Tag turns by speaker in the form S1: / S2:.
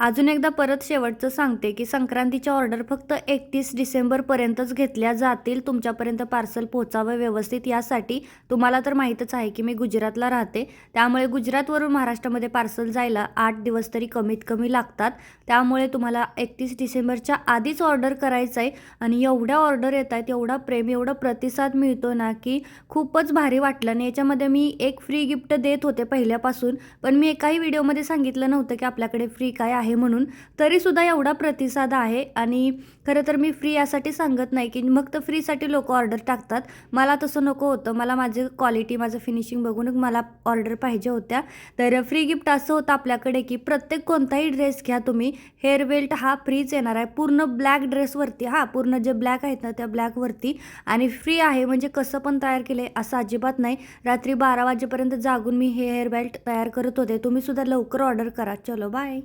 S1: अजून एकदा परत शेवटचं सांगते की संक्रांतीच्या ऑर्डर फक्त 31 डिसेंबरपर्यंतच घेतल्या जातील. तुमच्यापर्यंत पार्सल पोहोचावं व्यवस्थित यासाठी. तुम्हाला तर माहीतच आहे की मी गुजरातला राहते, त्यामुळे गुजरातवरून महाराष्ट्रामध्ये पार्सल जायला 8 दिवस तरी कमीत कमी लागतात. त्यामुळे तुम्हाला 31 डिसेंबरच्या आधीच ऑर्डर करायचं आहे. आणि एवढ्या ऑर्डर येत आहेत, एवढा प्रेम, एवढा प्रतिसाद मिळतो ना की खूपच भारी वाटलं. आणि याच्यामध्ये मी एक फ्री गिफ्ट देत होते पहिल्यापासून, पण मी एकाही व्हिडिओमध्ये सांगितलं नव्हतं की आपल्याकडे फ्री काय आहे म्हणून. तरीसुद्धा एवढा प्रतिसाद आहे. आणि खरं तर मी फ्री यासाठी सांगत नाही की मग तर फ्रीसाठी लोक ऑर्डर टाकतात. मला तसं नको होतं. मला माझी क्वालिटी, माझं फिनिशिंग बघून मला ऑर्डर पाहिजे होत्या. तर फ्री गिफ्ट असं होतं आपल्याकडे की प्रत्येक कोणताही ड्रेस घ्या तुम्ही, हेअर बेल्ट हा फ्रीच येणार आहे. पूर्ण ब्लॅक ड्रेसवरती, पूर्ण जे ब्लॅक आहेत ना त्या ब्लॅकवरती. आणि फ्री आहे म्हणजे कसं पण तयार केलं आहे असं अजिबात नाही. रात्री 12 वाजेपर्यंत जागून मी हे हेअर बेल्ट तयार करत होते. तुम्ही सुद्धा लवकर ऑर्डर करा. चलो बाय.